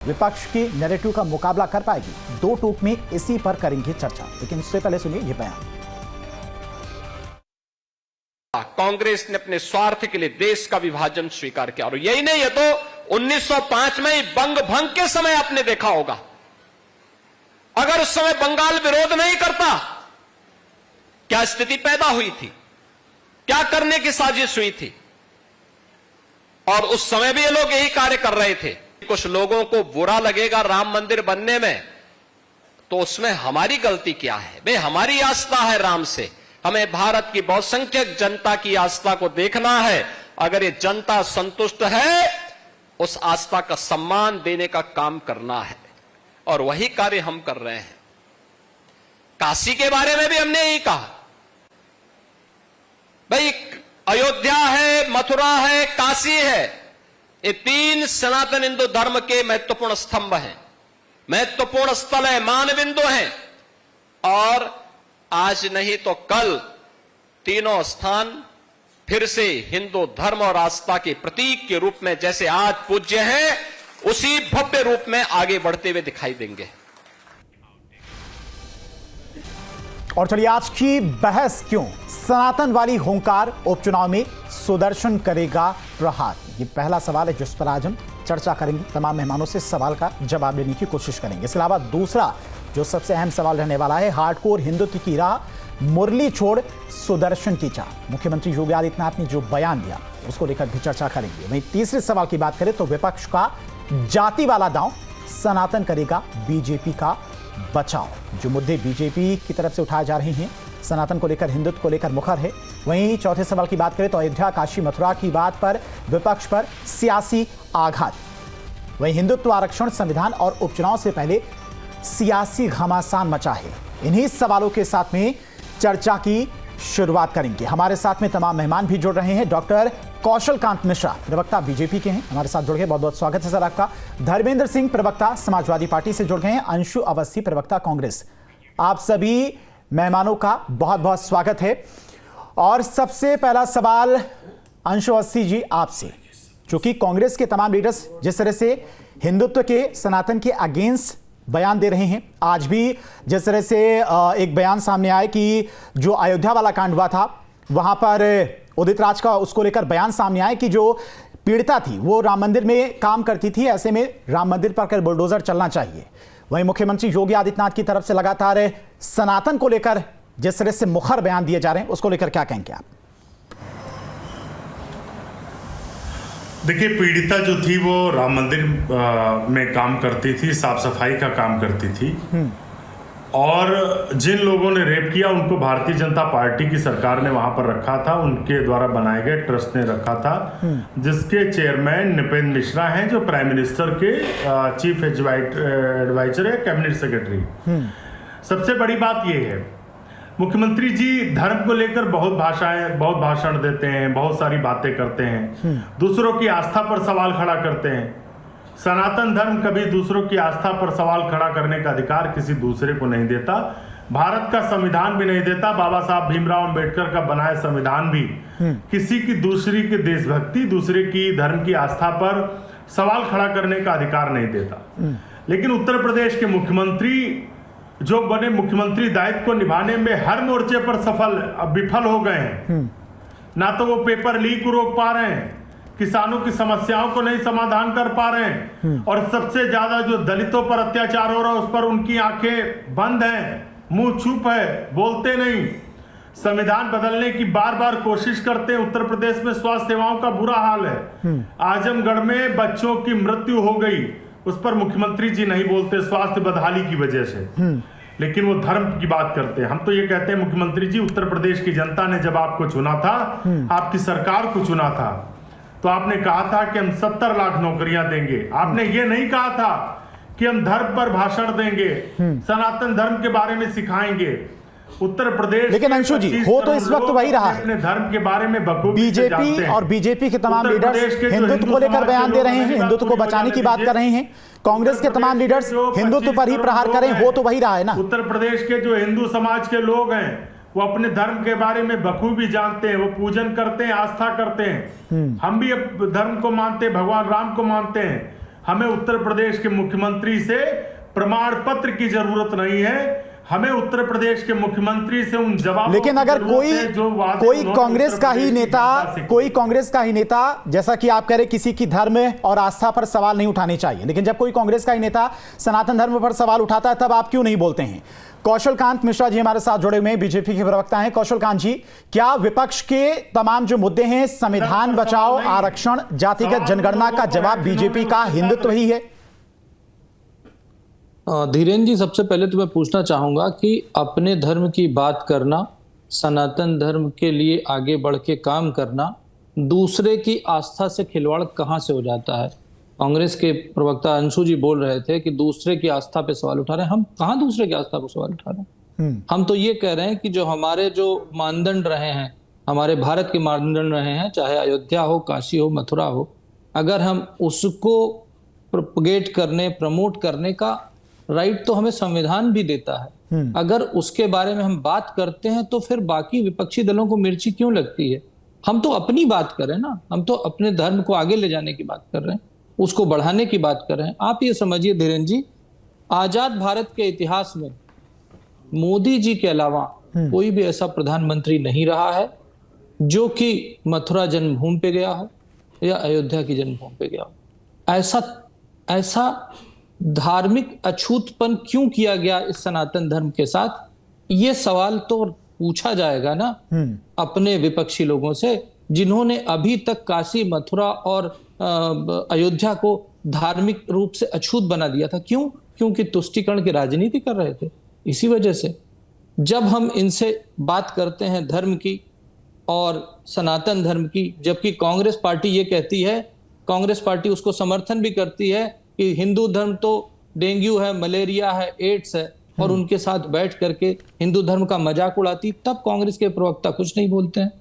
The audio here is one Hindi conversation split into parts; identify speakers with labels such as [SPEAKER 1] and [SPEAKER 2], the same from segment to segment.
[SPEAKER 1] विपक्ष की नैरेटिव का मुकाबला कर पाएगी? दो टूक में इसी पर करेंगे चर्चा, लेकिन उससे पहले सुनिए ये बयान।
[SPEAKER 2] कांग्रेस ने अपने स्वार्थ के लिए देश का विभाजन स्वीकार किया, और यही नहीं है तो 1905 में ही बंग भंग के समय आपने देखा होगा, अगर उस समय बंगाल विरोध नहीं करता, क्या स्थिति पैदा हुई थी, क्या करने की साजिश हुई थी। और उस समय भी ये लोग यही कार्य कर रहे थे। कुछ लोगों को बुरा लगेगा राम मंदिर बनने में, तो उसमें हमारी गलती क्या है? भाई हमारी आस्था है राम से, हमें भारत की बहुसंख्यक जनता की आस्था को देखना है। अगर ये जनता संतुष्ट है, उस आस्था का सम्मान देने का काम करना है, और वही कार्य हम कर रहे हैं। काशी के बारे में भी हमने यही कहा, भाई अयोध्या है, मथुरा है, काशी है, ये तीन सनातन हिंदू धर्म के महत्वपूर्ण स्तंभ हैं, महत्वपूर्ण स्थल है, मानबिंदु हैं। और आज नहीं तो कल तीनों स्थान फिर से हिंदू धर्म और आस्था के प्रतीक के रूप में, जैसे आज पूज्य हैं, उसी भव्य रूप में आगे बढ़ते हुए दिखाई देंगे।
[SPEAKER 1] और चलिए आज की बहस क्यों, सनातन वाली होंकार उपचुनाव में सुदर्शन करेगा प्रहार, ये पहला सवाल है जिस पर आज हम चर्चा करेंगे। तमाम मेहमानों से सवाल का जवाब देने की कोशिश करेंगे। इसके अलावा दूसरा जो सबसे अहम सवाल रहने वाला है, हार्डकोर हिंदुत्व की राह, मुरली छोड़ सुदर्शन की चाह। मुख्यमंत्री योगी आदित्यनाथ ने जो बयान दिया उसको लेकर भी चर्चा करेंगे। वहीं तीसरे सवाल की बात करें तो विपक्ष का जाति वाला दांव, सनातन करेगा बीजेपी का बचाव। जो मुद्दे बीजेपी की तरफ से उठाए जा रहे हैं, सनातन को लेकर, हिंदुत्व को लेकर मुखर है। वहीं चौथे सवाल की बात करें तो अयोध्या, काशी, मथुरा की बात पर विपक्ष पर सियासी आघात। वहीं हिंदुत्व, आरक्षण, संविधान और उपचुनाव से पहले सियासी घमासान मचा है। इन्हीं सवालों के साथ में चर्चा की शुरुआत करेंगे। हमारे साथ में तमाम मेहमान भी जुड़ रहे हैं। डॉक्टर कौशल कांत मिश्रा, प्रवक्ता बीजेपी के हैं, हमारे साथ जुड़ गए, बहुत बहुत स्वागत है सर आपका। धर्मेंद्र सिंह, प्रवक्ता समाजवादी पार्टी से जुड़ गए हैं। अंशु अवस्थी, प्रवक्ता कांग्रेस। आप सभी मेहमानों का बहुत बहुत स्वागत है। और सबसे पहला सवाल अंशु अवस्थी जी आपसे, चूंकि कांग्रेस के तमाम लीडर्स जिस तरह से हिंदुत्व के, सनातन के अगेंस्ट बयान दे रहे हैं, आज भी जिस तरह से एक बयान सामने आया कि जो अयोध्या वाला कांड हुआ था वहां पर उदित राज का, उसको लेकर बयान सामने आया कि जो पीड़िता थी वो राम मंदिर में काम करती थी, ऐसे में राम मंदिर पर बुलडोजर चलना चाहिए। वहीं मुख्यमंत्री योगी आदित्यनाथ की तरफ से लगातार सनातन को लेकर जिस तरह से मुखर बयान दिए जा रहे हैं, उसको लेकर क्या कहेंगे आप?
[SPEAKER 3] देखिए, पीड़िता जो थी वो राम मंदिर में काम करती थी, साफ सफाई का काम करती थी, और जिन लोगों ने रेप किया उनको भारतीय जनता पार्टी की सरकार ने वहां पर रखा था, उनके द्वारा बनाए गए ट्रस्ट ने रखा था, जिसके चेयरमैन नृपेंद्र मिश्रा हैं, जो प्राइम मिनिस्टर के चीफ एडवाइजर है, कैबिनेट सेक्रेटरी। सबसे बड़ी बात यह है, मुख्यमंत्री जी धर्म को लेकर बहुत भाषण देते हैं, बहुत सारी बातें करते हैं, दूसरों की आस्था पर सवाल खड़ा करते हैं। सनातन धर्म कभी दूसरों की आस्था पर सवाल खड़ा करने का अधिकार किसी दूसरे को नहीं देता, भारत का संविधान भी नहीं देता। बाबा साहब भीमराव अंबेडकर का बनाया संविधान भी किसी की दूसरी की देशभक्ति, दूसरे की धर्म की आस्था पर सवाल खड़ा करने का अधिकार नहीं देता। लेकिन उत्तर प्रदेश के मुख्यमंत्री जो बने, मुख्यमंत्री दायित्व को निभाने में हर मोर्चे पर विफल हो गए हैं। ना तो वो पेपर लीक को रोक पा रहे हैं, किसानों की समस्याओं को नहीं समाधान कर पा रहे हैं, और सबसे ज्यादा जो दलितों पर अत्याचार हो रहा है उस पर उनकी आंखें बंद हैं, मुंह चुप है, बोलते नहीं। संविधान बदलने की बार बार कोशिश करते हैं। उत्तर प्रदेश में स्वास्थ्य सेवाओं का बुरा हाल है। आजमगढ़ में बच्चों की मृत्यु हो गई, उस पर मुख्यमंत्री जी नहीं बोलते, स्वास्थ्य बदहाली की वजह से, लेकिन वो धर्म की बात करते हैं। हम तो ये कहते हैं, मुख्यमंत्री जी, उत्तर प्रदेश की जनता ने जब आपको चुना था, आपकी सरकार को चुना था, तो आपने कहा था कि हम 70 लाख नौकरियां देंगे। आपने ये नहीं कहा था कि हम धर्म पर भाषण देंगे, सनातन धर्म के बारे में सिखाएंगे। उत्तर प्रदेश,
[SPEAKER 1] लेकिन अंशु जी, हो तो इस वक्त वही रहा है।
[SPEAKER 3] अपने धर्म के बारे में बखूबी
[SPEAKER 1] बीजेपी और बीजेपी के तमाम लीडर्स हिंदुत्व को लेकर बयान दे रहे हैं, हिंदुत्व को बचाने की बात कर रहे हैं। कांग्रेस के तमाम लीडर्स हिंदुत्व पर ही प्रहार करें, हो तो वही रहा है ना।
[SPEAKER 3] उत्तर प्रदेश के जो हिंदू समाज के लोग हैं वो अपने धर्म के बारे में बखूबी जानते हैं, वो पूजन करते हैं, आस्था करते हैं। हम भी धर्म को मानते हैं, भगवान राम को मानते हैं, हमें उत्तर प्रदेश के मुख्यमंत्री से प्रमाण पत्र की जरूरत नहीं है, हमें उत्तर प्रदेश के मुख्यमंत्री से उन जवाबों
[SPEAKER 1] लेकिन अगर कोई कांग्रेस का ही नेता जैसा कि आप कह रहे किसी की धर्म और आस्था पर सवाल नहीं उठाने चाहिए, लेकिन जब कोई कांग्रेस का ही नेता सनातन धर्म पर सवाल उठाता है तब आप क्यों नहीं बोलते हैं? कौशल कांत मिश्रा जी हमारे साथ जुड़े हुए हैं, बीजेपी के प्रवक्ता हैं। कौशल कांत जी, क्या विपक्ष के तमाम जो मुद्दे हैं, संविधान बचाओ, आरक्षण, जातिगत जनगणना का जवाब बीजेपी का हिंदुत्व ही है?
[SPEAKER 4] धीरेन्द्र जी, सबसे पहले तो मैं पूछना चाहूंगा कि अपने धर्म की बात करना, सनातन धर्म के लिए आगे बढ़ के काम करना, दूसरे की आस्था से खिलवाड़ कहां से हो जाता है? कांग्रेस के प्रवक्ता अंशु जी बोल रहे थे कि दूसरे की आस्था पे सवाल उठा रहे हैं। हम कहां दूसरे की आस्था पर सवाल उठा रहे हैं? हम तो ये कह रहे हैं कि जो हमारे जो मानदंड रहे हैं, हमारे भारत के मानदंड रहे हैं, चाहे अयोध्या हो, काशी हो, मथुरा हो, अगर हम उसको प्रोपगेट करने, प्रमोट करने का राइट तो हमें संविधान भी देता है। अगर उसके बारे में हम बात करते हैं तो फिर बाकी विपक्षी दलों को मिर्ची क्यों लगती है? हम तो अपनी बात कर रहे हैं ना, हम तो अपने धर्म को आगे ले जाने की बात कर रहे हैं, उसको बढ़ाने की बात कर रहे हैं। आप ये समझिए धीरेन्द्र जी, आजाद भारत के इतिहास में मोदी जी के अलावा कोई भी ऐसा प्रधानमंत्री नहीं रहा है जो कि मथुरा जन्मभूमि पे गया हो या अयोध्या की जन्मभूमि पे गया हो। ऐसा धार्मिक अछूतपन क्यों किया गया इस सनातन धर्म के साथ? ये सवाल तो पूछा जाएगा ना अपने विपक्षी लोगों से, जिन्होंने अभी तक काशी, मथुरा और अयोध्या को धार्मिक रूप से अछूत बना दिया था। क्यों? क्योंकि तुष्टीकरण की राजनीति कर रहे थे। इसी वजह से जब हम इनसे बात करते हैं धर्म की और सनातन धर्म की, जबकि कांग्रेस पार्टी ये कहती है, कांग्रेस पार्टी उसको समर्थन भी करती है कि हिंदू धर्म तो डेंगू है, मलेरिया है, एड्स है, और उनके साथ बैठ करके हिंदू धर्म का मजाक उड़ाती, तब कांग्रेस के प्रवक्ता कुछ नहीं बोलते हैं।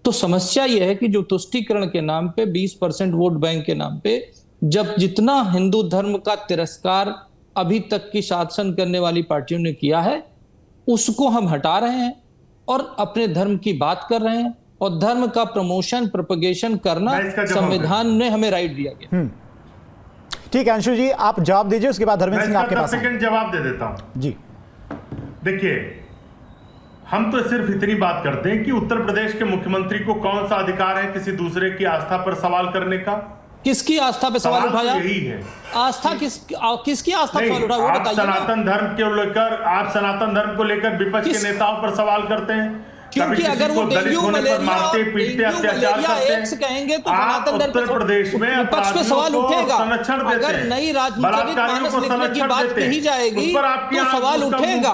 [SPEAKER 4] तो समस्या यह है कि जो तुष्टीकरण के नाम पे, 20% वोट बैंक के नाम पे, जब जितना हिंदू धर्म का तिरस्कार अभी तक की शासन करने वाली पार्टियों ने किया है, उसको हम हटा रहे हैं और अपने धर्म की बात कर रहे हैं, और धर्म का प्रमोशन, प्रोपगेशन करना संविधान ने हमें राइट दिया गया।
[SPEAKER 1] ठीक है अंशु जी, आप जवाब दीजिए, उसके बाद धर्मेंद्र सिंह आपके पास।
[SPEAKER 3] 10 सेकंड जवाब दे देता हूं
[SPEAKER 1] जी।
[SPEAKER 3] देखिए, हम तो सिर्फ इतनी बात करते हैं कि उत्तर प्रदेश के मुख्यमंत्री को कौन सा अधिकार है किसी दूसरे की आस्था पर सवाल करने का?
[SPEAKER 4] किसकी आस्था पे सवाल उठाया?
[SPEAKER 3] यही है
[SPEAKER 4] आस्था। किसकी आस्था पर सवाल उठाया वो बताइए।
[SPEAKER 3] सनातन धर्म को लेकर विपक्ष के नेताओं पर सवाल करते हैं,
[SPEAKER 4] क्योंकि अगर वो डेंगू,
[SPEAKER 3] मारते, पीटते, अत्याचार करते हैं,
[SPEAKER 4] कहेंगे तो
[SPEAKER 3] उत्तर प्रदेश में
[SPEAKER 4] विपक्ष पे सवाल उठेगा।
[SPEAKER 3] संरक्षण देते हैं,
[SPEAKER 4] अगर नई राजनीतिक मानस लिखने की बात कही जाएगी तो सवाल उठेगा।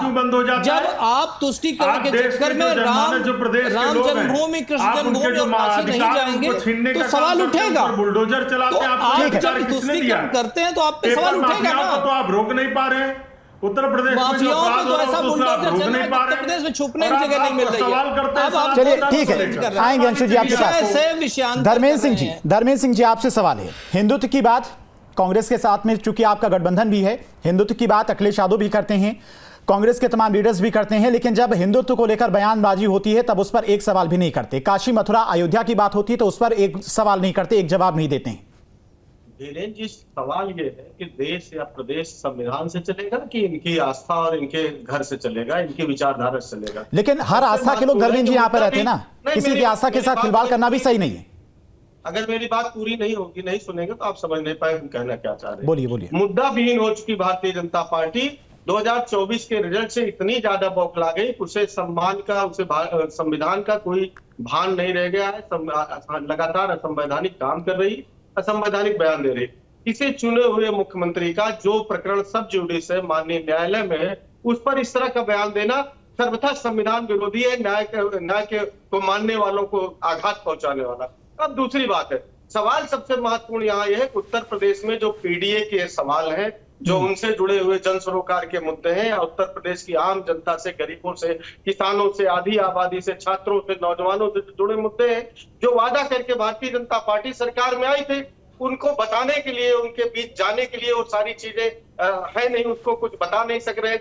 [SPEAKER 4] जब आप तुष्टीकरण के चक्कर में राम जन्मभूमि, कृष्ण जन्मभूमि और काशी नहीं जाएंगे तो सवाल उठेगा।
[SPEAKER 3] बुलडोजर चलाते हैं,
[SPEAKER 4] आप जब तुष्टीकरण करते हैं तो आप पे सवाल उठेगा ना।
[SPEAKER 3] तो आप रोक नहीं पा रहे हैं। उत्तर प्रदेश
[SPEAKER 4] में तो ऐसा बुलडोजर चल रहा है, उत्तर प्रदेश में छुपने की जगह नहीं मिल रही है।
[SPEAKER 1] चलिए ठीक है, आएंगे अंशु जी आपके पास। धर्मेंद्र सिंह जी आपसे सवाल है, हिंदुत्व की बात कांग्रेस के साथ में, चूंकि आपका गठबंधन भी है, हिंदुत्व की बात अखिलेश यादव भी करते हैं, कांग्रेस के तमाम लीडर्स भी करते हैं, लेकिन जब हिंदुत्व को लेकर बयानबाजी होती है तब उस पर एक सवाल भी नहीं करते। काशी, मथुरा, अयोध्या की बात होती है तो उस पर एक सवाल नहीं करते, एक जवाब नहीं देते हैं।
[SPEAKER 5] धीरेन्द्र जी, सवाल ये है कि देश या प्रदेश संविधान से चलेगा कि इनकी आस्था और इनके घर से चलेगा, इनकी विचारधारा से चलेगा?
[SPEAKER 1] लेकिन हर आस्था के लोग धर्मेंद्र जी यहाँ पर रहते हैं ना, किसी की आस्था के साथ खिलवाड़ करना भी सही नहीं है।
[SPEAKER 5] अगर मेरी बात पूरी नहीं होगी, नहीं सुनेंगे तो आप समझ नहीं पाए हम कहना क्या चाह रहे हैं।
[SPEAKER 1] बोलिए।
[SPEAKER 5] मुद्दा विहीन हो चुकी भारतीय जनता पार्टी 2024 के रिजल्ट से इतनी ज्यादा बौखला गई, उसे सम्मान का, उसे संविधान का कोई भान नहीं रह गया है। लगातार असंवैधानिक काम कर रही, असंवैधानिक बयान दे रही। इसे चुने हुए मुख्यमंत्री का जो प्रकरण सब जुडिस है, माननीय न्यायालय में है, उस पर इस तरह का बयान देना सर्वथा संविधान विरोधी है, न्याय को मानने वालों को आघात पहुंचाने वाला। अब दूसरी बात है, सवाल सबसे महत्वपूर्ण यहाँ यह है कि उत्तर प्रदेश में जो पीडीए के सवाल हैं, जो उनसे जुड़े हुए जन सरोकार के मुद्दे हैं, या उत्तर प्रदेश की आम जनता से, गरीबों से, किसानों से, आधी आबादी से, छात्रों से, नौजवानों से जुड़े मुद्दे हैं, जो वादा करके भारतीय जनता पार्टी सरकार में आई थी, उनको बताने के लिए, उनके बीच जाने के लिए वो सारी चीजें है नहीं, उसको कुछ बता नहीं सक रहे।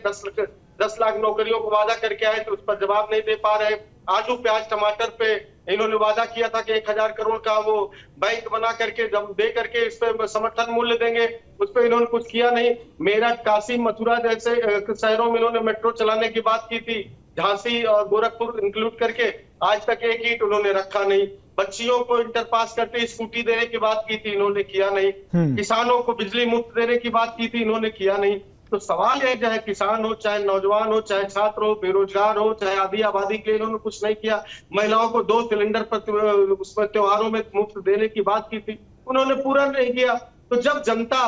[SPEAKER 5] 10 लाख नौकरियों को वादा करके आए तो उस पर जवाब नहीं दे पा रहे। आलू, प्याज, टमाटर पे इन्होंने वादा किया था कि 1000 करोड़ का वो बैंक बना करके जब दे करके इस पे समर्थन मूल्य देंगे, उस पर इन्होंने कुछ किया नहीं। मेरठ, काशी, मथुरा जैसे शहरों में इन्होंने मेट्रो चलाने की बात की थी, झांसी और गोरखपुर इंक्लूड करके, आज तक एक ईंट उन्होंने रखा नहीं। बच्चियों को इंटर पास करते स्कूटी देने की बात की थी, इन्होंने किया नहीं। किसानों को बिजली मुफ्त देने की बात की थी, इन्होंने किया नहीं। तो सवाल है, चाहे किसान हो, चाहे नौजवान हो, चाहे छात्र हो, बेरोजगार हो, चाहे आधी आबादी के लिए इन्होंने कुछ नहीं किया। महिलाओं को 2 सिलेंडर पर उसमें त्योहारों में मुफ्त देने की बात की थी, उन्होंने पूरा नहीं किया। तो जब जनता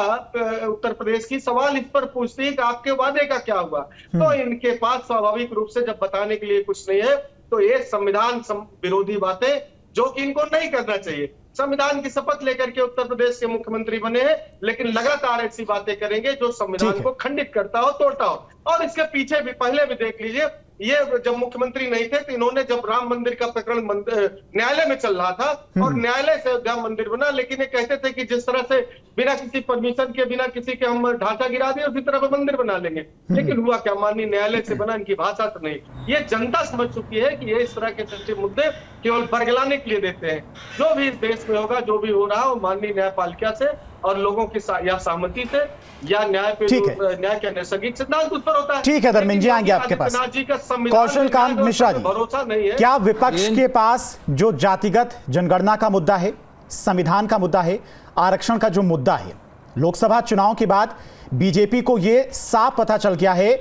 [SPEAKER 5] उत्तर प्रदेश की सवाल इस पर पूछती है कि आपके वादे का क्या हुआ, तो इनके पास स्वाभाविक रूप से जब बताने के लिए कुछ नहीं है, तो ये संविधान विरोधी बातें जो कि इनको नहीं करना चाहिए। संविधान की शपथ लेकर के उत्तर प्रदेश के मुख्यमंत्री बने हैं, लेकिन लगातार ऐसी बातें करेंगे जो संविधान को खंडित करता हो, तोड़ता हो। और इसके पीछे भी पहले भी देख लीजिए, ये जब मुख्यमंत्री नहीं थे तो इन्होंने, जब राम मंदिर का प्रकरण न्यायालय में चल रहा था और न्यायालय से अयोध्या मंदिर बना, लेकिन ये कहते थे कि जिस तरह से बिना किसी परमिशन के, बिना किसी के हम ढांचा गिरा दें, उसी तरह मंदिर बना लेंगे। लेकिन हुआ क्या, माननीय न्यायालय से बना, इनकी भाषा तो नहीं। ये जनता समझ चुकी है कि ये इस तरह के सच्चे मुद्दे केवल बरगलाने के लिए देते हैं। जो भी इस देश में होगा, जो भी हो रहा हो, माननीय न्यायपालिका से और लोगों की या सहमति से या न्याय पे न्याय के नैसर्गिक सिद्धांत उस पर होता है।
[SPEAKER 1] ठीक है धर्मेंद्र जी, आएंगे आपके पास। कौशल कांत मिश्रा जी,
[SPEAKER 5] भरोसा नहीं है।
[SPEAKER 1] क्या विपक्ष के पास जो जातिगत जनगणना का मुद्दा है, संविधान का मुद्दा है, आरक्षण का जो मुद्दा है, लोकसभा चुनाव के बाद बीजेपी को यह साफ पता चल गया है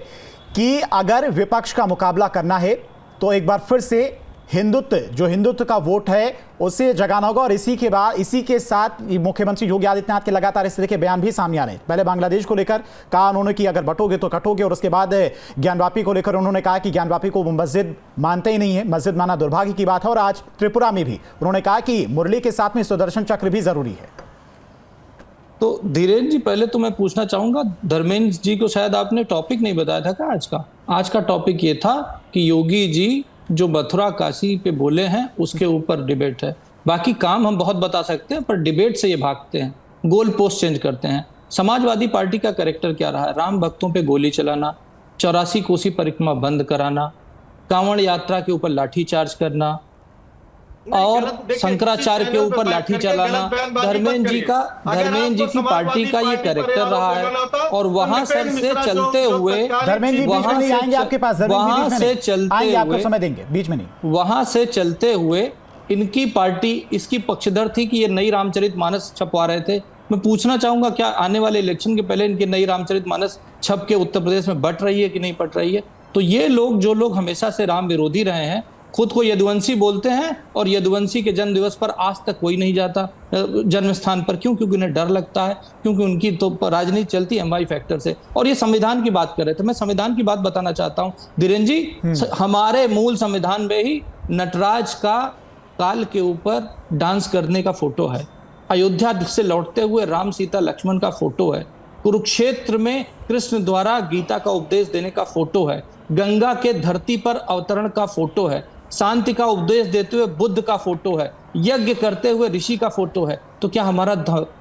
[SPEAKER 1] कि अगर विपक्ष का मुकाबला करना है तो एक बार फिर से हिंदुत्व, जो हिंदुत्व का वोट है, उसे जगाना होगा। और इसी के साथ मुख्यमंत्री योगी आदित्यनाथ के लगातार इस तरह के बयान भी सामने आ रहे हैं। पहले बांग्लादेश को लेकर कहा उन्होंने कि अगर बटोगे तो कटोगे, और उसके बाद ज्ञानवापी को लेकर उन्होंने कहा कि ज्ञानवापी को वो मस्जिद मानते ही नहीं है, मस्जिद माना दुर्भाग्य की बात है। और आज त्रिपुरा में भी उन्होंने कहा कि मुरली के साथ में सुदर्शन चक्र भी जरूरी है।
[SPEAKER 4] तो धीरेन्द्र जी, पहले तो मैं पूछना चाहूंगा, धर्मेंद्र जी को शायद आपने टॉपिक नहीं बताया था क्या आज का टॉपिक ये था कि योगी जी जो मथुरा काशी पे बोले हैं उसके ऊपर डिबेट है। बाकी काम हम बहुत बता सकते हैं, पर डिबेट से ये भागते हैं, गोल पोस्ट चेंज करते हैं। समाजवादी पार्टी का कैरेक्टर क्या रहा है? राम भक्तों पे गोली चलाना, 84 कोसी परिक्रमा बंद कराना, कांवड़ यात्रा के ऊपर लाठीचार्ज करना और शंकराचार्य के ऊपर लाठी चलाना। धर्मेंद्र जी की पार्टी का ये कैरेक्टर रहा है। और वहां सर से चलते हुए,
[SPEAKER 1] धर्मेंद्र जी बीच में नहीं आएंगे आपके पास,
[SPEAKER 4] वहां से चलते हुए,
[SPEAKER 1] आपको समय देंगे, बीच में नहीं,
[SPEAKER 4] वहां से चलते हुए इनकी पार्टी इसकी पक्षधर थी कि ये नई रामचरितमानस छपवा रहे थे। मैं पूछना चाहूंगा, क्या आने वाले इलेक्शन के पहले इनकी नई रामचरितमानस छप के उत्तर प्रदेश में बट रही है कि नहीं बट रही है? तो ये लोग, जो लोग हमेशा से राम विरोधी रहे हैं, खुद को यदुवंशी बोलते हैं, और यदुवंशी के जन्म दिवस पर आज तक कोई नहीं जाता जन्म स्थान पर। क्यों? क्योंकि उन्हें डर लगता है, क्योंकि उनकी तो राजनीति चलती है एमवाई फैक्टर से। और ये संविधान की बात कर रहे थे, मैं संविधान की बात बताना चाहता हूं धीरेन्द्र जी। हमारे मूल संविधान में ही नटराज का काल के ऊपर डांस करने का फोटो है, अयोध्या से लौटते हुए राम सीता लक्ष्मण का फोटो है, कुरुक्षेत्र में कृष्ण द्वारा गीता का उपदेश देने का फोटो है, गंगा के धरती पर अवतरण का फोटो है, शांति का उपदेश देते हुए बुद्ध का फोटो है, यज्ञ करते हुए ऋषि का फोटो है। तो क्या हमारा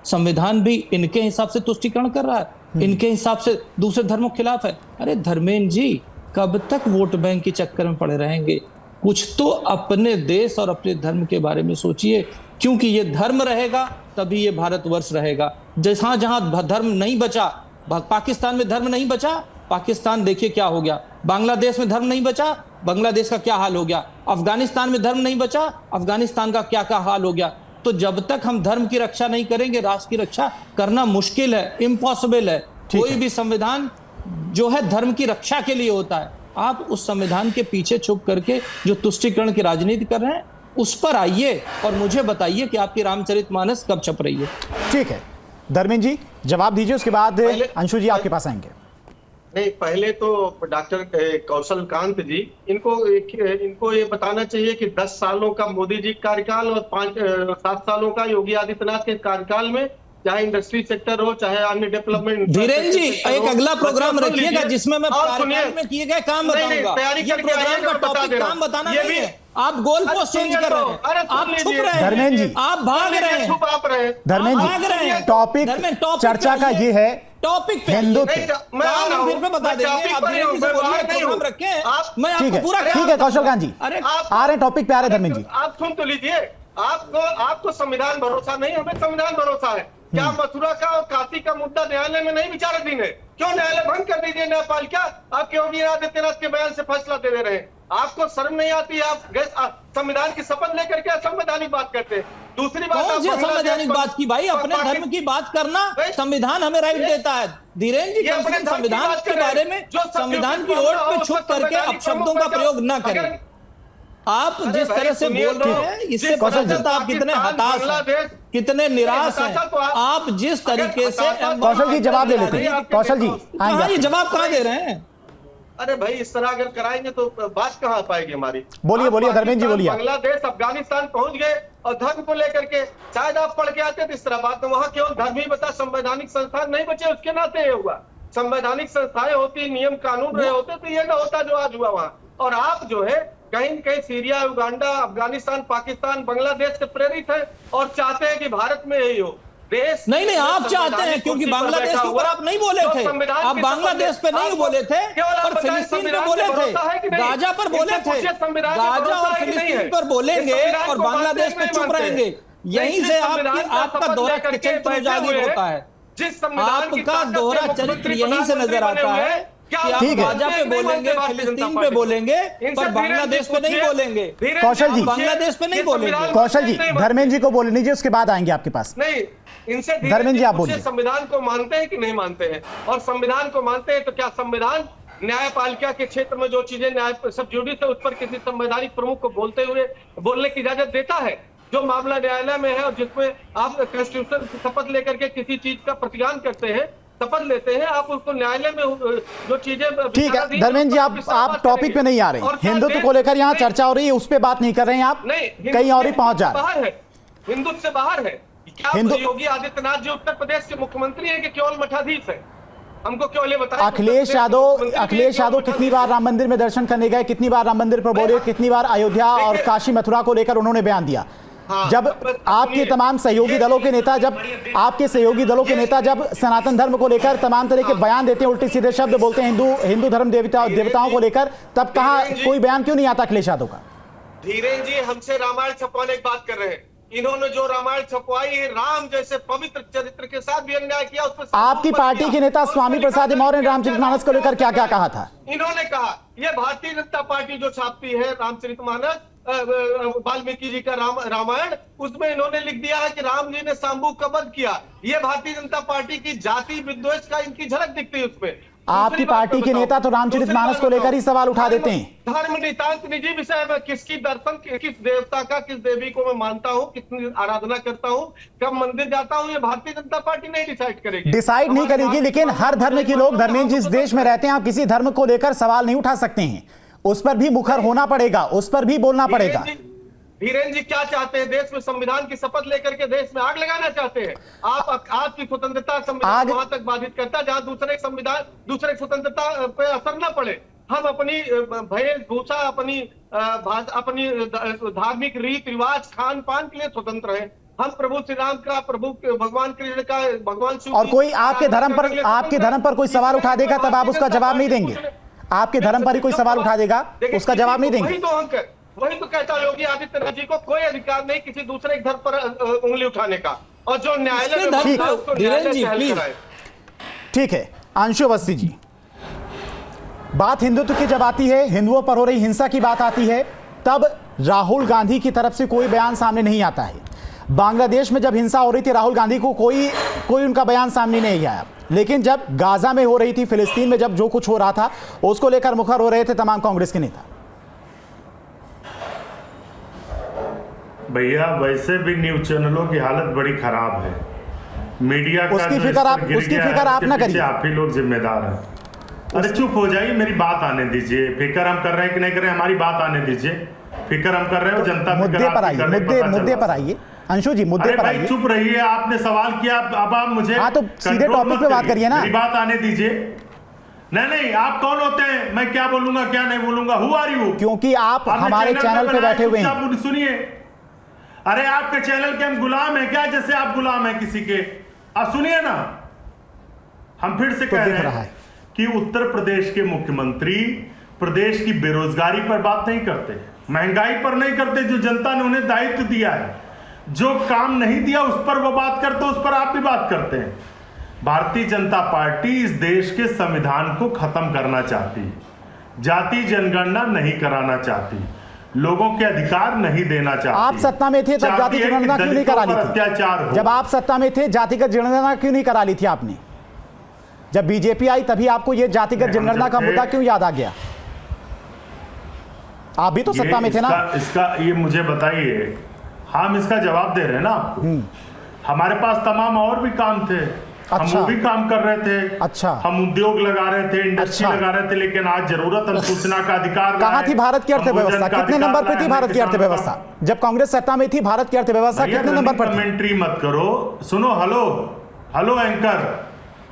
[SPEAKER 4] संविधान भी इनके हिसाब से तुष्टीकरण कर रहा है? इनके हिसाब से दूसरे धर्मों के खिलाफ है? अरे धर्मेंद्र जी, कब तक वोट बैंक के चक्कर में पड़े रहेंगे? कुछ तो अपने देश और अपने धर्म के बारे में सोचिए, क्योंकि ये धर्म रहेगा तभी ये भारतवर्ष रहेगा। जहां जहां धर्म नहीं बचा, पाकिस्तान में धर्म नहीं बचा, पाकिस्तान देखिए क्या हो गया। बांग्लादेश में धर्म नहीं बचा, बांग्लादेश का क्या हाल हो गया। अफगानिस्तान में धर्म नहीं बचा, अफगानिस्तान का क्या क्या हाल हो गया। तो जब तक हम धर्म की रक्षा नहीं करेंगे, राष्ट्र की रक्षा करना मुश्किल है, इम्पॉसिबल है। कोई भी संविधान जो है धर्म की रक्षा के लिए होता है। आप उस संविधान के पीछे छुप करके जो तुष्टीकरण की राजनीति कर रहे हैं, उस पर आइए और मुझे बताइए कि आपकी रामचरितमानस कब छप रही है।
[SPEAKER 1] ठीक है धर्मेंद्र जी, जवाब दीजिए, उसके बाद अंशु जी आपके पास आएंगे।
[SPEAKER 5] नहीं, पहले तो डॉक्टर कौशल कांत जी, इनको ये बताना चाहिए कि 10 सालों का मोदी जी कार्यकाल और 7 सालों का योगी आदित्यनाथ के कार्यकाल में चाहे इंडस्ट्री सेक्टर हो, चाहे अन्य डेवलपमेंट।
[SPEAKER 4] धीरेन जी, एक अगला प्रोग्राम रखिएगा जिसमें मैं कार्यकाल में किए गए काम बताऊंगा। ये प्रोग्राम का टॉपिक काम बताना नहीं है। आप गोल पोस्ट चेंज कर रहे हैं, आप छुप रहे हैं
[SPEAKER 1] धर्मेंद्र जी,
[SPEAKER 4] आप भाग रहे हैं,
[SPEAKER 1] धर्मेंद्र जी, टॉपिक चर्चा का ये है
[SPEAKER 4] टॉपिक
[SPEAKER 1] हिंदुत्व।
[SPEAKER 4] फिर पे बता देंगे, आप धीरेन से बोलिए, प्रोग्राम रखें, मैं आपको पूरा
[SPEAKER 1] ठीक है कौशल कांत जी,
[SPEAKER 4] अरे
[SPEAKER 1] आ रहे टॉपिक पे आ रहे धर्मेंद्र जी।
[SPEAKER 5] आप सुन तो लीजिए, आपको संविधान भरोसा नहीं, हमें संविधान भरोसा है। क्या मथुरा का और काशी का मुद्दा न्यायालय में नहीं विचाराधीन है? क्यों न्यायालय भंग कर दीजिए न्यायपालिका? आप योगी आदित्यनाथ के बयान से फैसला दे रहे हैं। आपको शर्म नहीं आती? आप संविधान की शपथ लेकर के असंवैधानिक बात करते हैं। दूसरी बात,
[SPEAKER 4] संवैधानिक बात की भाई, अपने धर्म की बात करना संविधान हमें राइट देता है। धीरेन जी, कम से कम संविधान के बारे में, संविधान की ओर पे छुप करके अपशब्दों का प्रयोग न करें। आप जिस तरह से बोल रहे हैं, इससे पता चलता आप कितने हताश हैं, कितने निराश हैं। आप जिस तरीके से,
[SPEAKER 1] कौशल जी जवाब ले लेते हैं। कौशल जी
[SPEAKER 4] हाँ, ये जवाब कहाँ दे रहे हैं?
[SPEAKER 5] अरे भाई, इस तरह अगर कराएंगे तो बात कहाँ पाएगी हमारी?
[SPEAKER 1] बोलिए बोलिए धर्मेंद्र जी, बोलिए।
[SPEAKER 5] बांग्लादेश, अफगानिस्तान पहुंच गए और धर्म को लेकर के शायद आप पढ़ के आते तो इस तरह बात, वहां केवल धर्म ही बता, संवैधानिक संस्थान नहीं बचे, उसके नाते ये हुआ। संवैधानिक संस्थाएं होती, नियम कानून रहे होते तो ये ना होता जो आज हुआ वहां। और आप जो है कहीं न कहीं सीरिया, युगांडा, अफगानिस्तान, पाकिस्तान, बांग्लादेश से प्रेरित है और चाहते हैं कि भारत में यही हो। देश
[SPEAKER 4] नहीं, आप चाहते हैं, क्योंकि बांग्लादेश के ऊपर आप नहीं बोले थे, आप बांग्लादेश पे नहीं बोले थे और फिलिस्तीन पे बोले थे, गाजा पर बोले थे। गाजा और फिलिस्तीन पर बोलेंगे और बांग्लादेश पे चुप रहेंगे। यहीं से आपका दोहरा चरित्र उजागर होता है। आपका दोहरा चरित्र यहीं से नजर आता है कि आप गाजा पे बोलेंगे, फिलिस्तीन पे बोलेंगे, पर बांग्लादेश पे नहीं बोलेंगे।
[SPEAKER 1] कौशल जी,
[SPEAKER 4] बांग्लादेश पे नहीं बोलेंगे।
[SPEAKER 1] कौशल जी, धर्मेंद्र जी को बोलने दीजिए, उसके बाद आएंगे आपके पास।
[SPEAKER 5] नहीं, इनसे
[SPEAKER 1] धर्मेंद्र जी आप बोलिए।
[SPEAKER 5] संविधान को मानते हैं कि नहीं मानते हैं? और संविधान को मानते हैं तो क्या संविधान न्यायपालिका के क्षेत्र में जो चीजें न्याय सब जुड़ी थे उस पर किसी संवैधानिक प्रमुख को बोलने की इजाजत देता है? जो मामला न्यायालय में है और जिसमें आप कॉन्स्टिट्यूशन की शपथ लेकर के किसी चीज का प्रतिज्ञान करते हैं, शपथ लेते हैं, आप उसको न्यायालय में जो चीजें।
[SPEAKER 1] ठीक है धर्मेंद्र जी, आप टॉपिक पे नहीं आ रहे हैं। हिंदुत्व को लेकर यहाँ चर्चा हो रही है, उस पे बात नहीं कर रहे हैं आप, कहीं और ही पहुंच जा रहे हैं।
[SPEAKER 5] हिंदुत्व से बाहर है क्या? योगी आदित्यनाथ जी उत्तर प्रदेश के मुख्यमंत्री हैं कि केवल मठाधीश है? हमको केवल ये बताएं।
[SPEAKER 1] अखिलेश यादव कितनी बार राम मंदिर में दर्शन करने गए, कितनी बार राम मंदिर पर बोले, कितनी बार अयोध्या और काशी मथुरा को लेकर उन्होंने बयान दिया। जब आपके तमाम सहयोगी दलों के नेता जब सनातन धर्म को लेकर तमाम तरह के बयान देते हैं, उल्टे सीधे शब्द बोलते हैं हिंदू धर्म देवताओं को लेकर, तब कहाँ कोई बयान क्यों नहीं आता अखिलेश यादव का?
[SPEAKER 5] धीरेन जी, हमसे रामायण छपवाने की बात कर रहे हैं। इन्होंने जो रामायण छपवाई, राम जैसे पवित्र चरित्र के साथ भी अन्याय किया। उस पर
[SPEAKER 1] आपकी पार्टी के नेता स्वामी प्रसाद मौर्य ने रामचरितमानस को लेकर क्या क्या कहा था?
[SPEAKER 5] इन्होंने कहा, ये भारतीय जनता पार्टी जो छापती है रामचरितमानस, वाल्मीकि जी का रामायण, उसमें इन्होंने लिख दिया है कि राम जी ने शांबू का वध किया। ये भारतीय जनता पार्टी की जाति विद्वेष का इनकी झलक दिखती है उसमें।
[SPEAKER 1] आपकी पार्टी के नेता तो रामचरितमानस को लेकर ही सवाल उठा देते हैं।
[SPEAKER 5] धर्म नितांत निजी विषय में किसकी दर्शन, किस देवता का, किस देवी को मैं मानता हूँ, कितनी आराधना करता हूँ, कब मंदिर जाता हूँ, ये भारतीय जनता पार्टी नहीं डिसाइड करेगी।
[SPEAKER 1] डिसाइड नहीं करेगी, लेकिन हर धर्म के लोग धर्मेंद्र जी इस देश में रहते हैं, आप किसी धर्म को लेकर सवाल नहीं उठा सकते हैं। उस पर भी मुखर होना पड़ेगा, उस पर भी बोलना पड़ेगा।
[SPEAKER 5] धीरेन जी क्या चाहते हैं? देश में संविधान की शपथ लेकर के देश में आग लगाना चाहते हैं? आपकी स्वतंत्रता संविधान वहां तक बाधित करता है जहां दूसरे स्वतंत्रता पे असर न पड़े। हम अपनी वेशभूषा, अपनी धार्मिक रीत रिवाज, खान पान के लिए स्वतंत्र हैं। हम प्रभु श्री राम का, प्रभु भगवान कृष्ण का, भगवान शिव, और
[SPEAKER 1] कोई आपके धर्म पर कोई सवाल उठा देगा तब आप उसका जवाब नहीं देंगे? आपके धर्म पर ही कोई सवाल उठा देगा, उसका जवाब नहीं देंगे?
[SPEAKER 5] वही तो कहता योगी आदित्यनाथ जी को कोई अधिकार नहीं किसी दूसरे धर्म पर उंगली उठाने का, और जो न्यायालय में।
[SPEAKER 1] ठीक है अंशु अवस्थी जी, बात हिंदुत्व की जब आती है, हिंदुओं पर हो रही हिंसा की बात आती है, तब राहुल गांधी की तरफ से कोई बयान सामने नहीं आता है। बांग्लादेश में जब हिंसा हो रही थी, राहुल गांधी को कोई उनका बयान सामने नहीं आया, लेकिन जब गाजा में हो रही थी, फिलिस्तीन में जब जो कुछ हो रहा था, उसको लेकर मुखर हो रहे थे तमाम कांग्रेस के नेता।
[SPEAKER 3] भैया वैसे भी न्यूज चैनलों की हालत बड़ी खराब है, मीडिया का
[SPEAKER 1] उसकी फिक्र आप ना करिए,
[SPEAKER 3] आप ही लोग जिम्मेदार हैं। अरे चुप हो जाइए, मेरी बात आने दीजिए। फिक्र हम कर रहे हैं कि नहीं कर रहे हैं, हमारी बात आने दीजिए। फिक्र हम कर रहे हो, जनता
[SPEAKER 1] मुद्दे पर आइए। अंशु जी मुद्दे
[SPEAKER 3] अरे
[SPEAKER 1] पर
[SPEAKER 3] भाई
[SPEAKER 1] आइए।
[SPEAKER 3] चुप रहिए, आपने सवाल किया, अब आप मुझे
[SPEAKER 1] हाँ, तो सीधे
[SPEAKER 3] कंट्रोल
[SPEAKER 1] टॉपिक
[SPEAKER 3] मत
[SPEAKER 1] पे बात
[SPEAKER 3] करिए।
[SPEAKER 1] करिए ना।
[SPEAKER 3] मेरी बात आने दीजिए। नहीं, आप कौन होते हैं, मैं क्या बोलूंगा क्या नहीं बोलूंगा? Who are you?
[SPEAKER 1] क्योंकि आप हमारे चैनल पे बैठे हुए हैं।
[SPEAKER 3] सुनिए, अरे आपके चैनल के हम गुलाम हैं क्या? जैसे आप गुलाम हैं किसी के? आप सुनिए ना, हम फिर से
[SPEAKER 1] तो
[SPEAKER 3] कह
[SPEAKER 1] दिख
[SPEAKER 3] रहे
[SPEAKER 1] रहा
[SPEAKER 3] हैं
[SPEAKER 1] है
[SPEAKER 3] कि उत्तर प्रदेश के मुख्यमंत्री प्रदेश की बेरोजगारी पर बात नहीं करते, महंगाई पर नहीं करते, जो जनता ने उन्हें दायित्व दिया है, जो काम नहीं दिया उस पर वो बात करते, उस पर आप भी बात करते हैं। भारतीय जनता पार्टी इस देश के संविधान को खत्म करना चाहती है, जाति जनगणना नहीं कराना चाहती, लोगों के अधिकार नहीं देना चाहती।
[SPEAKER 1] आप सत्ता में थे तब जाति जनगणना क्यों नहीं करा ली थी?
[SPEAKER 3] अत्याचार हो।
[SPEAKER 1] जब आप सत्ता में थे जातिगत जनगणना क्यों नहीं करा ली थी आपने? जब बीजेपी आई तभी आपको यह जातिगत जनगणना का मुद्दा क्यों याद आ गया? आप भी तो सत्ता में थे ना।
[SPEAKER 3] इसका ये मुझे बताइए, हम इसका जवाब दे रहे हैं ना आपको। हमारे पास तमाम और भी काम थे, हम
[SPEAKER 1] अच्छा।
[SPEAKER 3] वो भी काम कर रहे थे।
[SPEAKER 1] अच्छा।
[SPEAKER 3] हम उद्योग लगा रहे थे, इंडस्ट्री
[SPEAKER 1] अच्छा।
[SPEAKER 3] लगा रहे थे, लेकिन आज जरूरत हम सूचना का अधिकार
[SPEAKER 1] कहाँ थी भारत की अर्थव्यवस्था? कितने नंबर पे थी भारत की अर्थव्यवस्था? जब कांग्रेस सत्ता में थी भारत की अर्थव्यवस्था कितने नंबर पर थी?
[SPEAKER 3] कमेंट्री मत करो, सुनो, हेलो एंकर,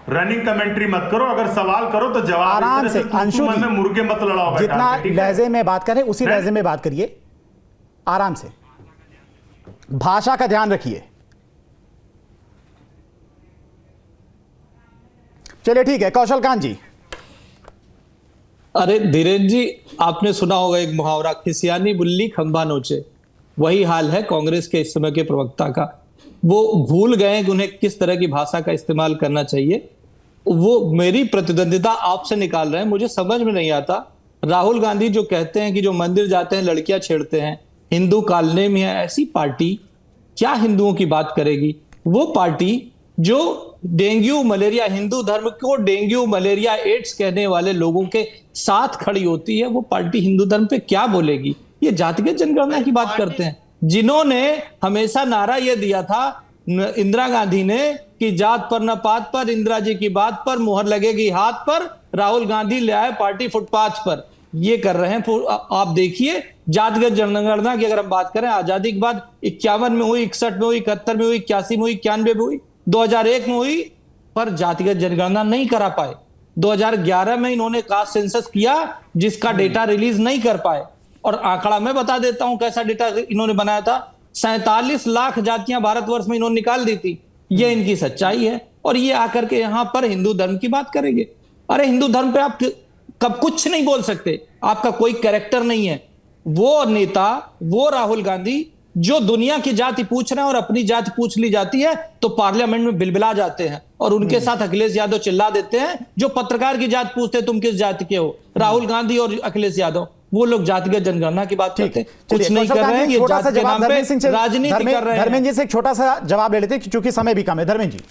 [SPEAKER 3] रनिंग कमेंट्री मत करो, अगर सवाल करो तो जवाब
[SPEAKER 1] आराम से अंशु जी,
[SPEAKER 3] में मुर्गे मत लड़ाओ।
[SPEAKER 1] जितना लहजे में बात करें उसी लहजे में बात करिए, आराम से, भाषा का ध्यान रखिए। चलिए ठीक है, कौशल कांत जी।
[SPEAKER 4] अरे धीरेन्द्र जी, आपने सुना होगा एक मुहावरा, खिसियानी बुल्ली खंभा नोचे। वही हाल है कांग्रेस के इस समय के प्रवक्ता का। वो भूल गए कि उन्हें किस तरह की भाषा का इस्तेमाल करना चाहिए। वो मेरी प्रतिद्वंदिता आपसे निकाल रहे हैं, मुझे समझ में नहीं आता। राहुल गांधी जो कहते हैं कि जो मंदिर जाते हैं लड़कियां छेड़ते हैं, हिंदू कालने में है, ऐसी पार्टी क्या हिंदुओं की बात करेगी? वो पार्टी जो डेंगू मलेरिया, हिंदू धर्म को डेंगू मलेरिया एड्स कहने वाले लोगों के साथ खड़ी होती है, वो पार्टी हिंदू धर्म पे क्या बोलेगी? ये जातिगत जनगणना की बात करते हैं, जिन्होंने हमेशा नारा यह दिया था इंदिरा गांधी ने कि जात पर न पात पर, इंदिरा जी की बात पर मोहर लगेगी हाथ पर, राहुल गांधी ले आए पार्टी फुटपाथ पर। ये कर रहे हैं। आप देखिए जातिगत जनगणना की अगर हम बात करें, आजादी के बाद 51 में हुई, 61 में हुई, 71 में हुई, 81 में हुई, 91 में हुई, 2001 में हुई, पर जातिगत जनगणना नहीं करा पाए। 2011 में इन्होंने कास्ट सेंसस किया जिसका डेटा रिलीज नहीं कर पाए। और आंकड़ा मैं बता देता हूं कैसा डेटा इन्होंने बनाया था। 47 लाख जातियां भारतवर्ष में इन्होंने निकाल दी थी। ये इनकी सच्चाई है। और ये आकर के यहां पर हिंदू धर्म की बात करेंगे। अरे हिंदू धर्म पे आप कब कुछ नहीं बोल सकते, आपका कोई कैरेक्टर नहीं है। वो नेता, वो राहुल गांधी जो दुनिया की जाति पूछ रहे हैं और अपनी जाति पूछ ली जाती है तो पार्लियामेंट में बिलबिला जाते हैं, और उनके साथ अखिलेश यादव चिल्ला देते हैं। जो पत्रकार की जाति पूछते हैं तुम किस जाति के हो, राहुल गांधी और अखिलेश यादव, वो लोग जातिगत जनगणना की बात करते हैं। कुछ नहीं कर रहे हैं, ये जाति के नाम पे राजनीति कर रहे हैं।
[SPEAKER 1] धर्मेंद्र जी से एक छोटा सा जवाब ले लेते हैं क्योंकि समय भी कम है। धर्मेंद्र जी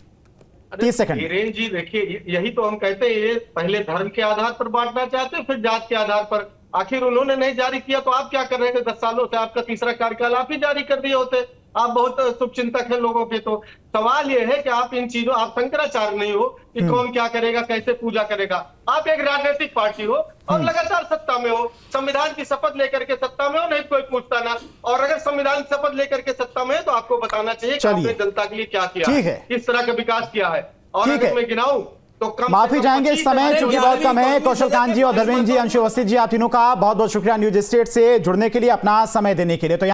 [SPEAKER 1] 30 सेकंड।
[SPEAKER 5] धीरेन्द्र जी देखिए, यही तो हम कहते हैं, ये पहले धर्म के आधार पर बांटना चाहते हैं, फिर जात के आधार पर। आखिर उन्होंने नहीं जारी किया तो आप क्या कर रहे थे? 10 सालों से आपका तीसरा कार्यकाल, आप ही जारी कर दिए होते। आप बहुत शुभचिंतक हैं लोगों के। तो सवाल यह है कि आप इन चीजों, आप शंकराचार्य नहीं हो कि कौन क्या करेगा, कैसे पूजा करेगा। आप एक राजनीतिक पार्टी हो और लगातार सत्ता में हो, संविधान की शपथ लेकर के सत्ता में हो, नहीं कोई पूछता ना। और अगर संविधान की शपथ लेकर के सत्ता में है तो आपको बताना चाहिए कि आपने जनता के लिए क्या किया है, किस तरह का विकास किया है। और अगर मैं गिनाऊं तो
[SPEAKER 1] माफी चाहेंगे इस समय चूंकि बहुत कम है। कौशल कांत जी और धर्मेंद्र जी, अंशु अवस्थी जी, आप तीनों का बहुत बहुत शुक्रिया न्यूज स्टेट से जुड़ने के लिए, अपना समय देने के लिए। तो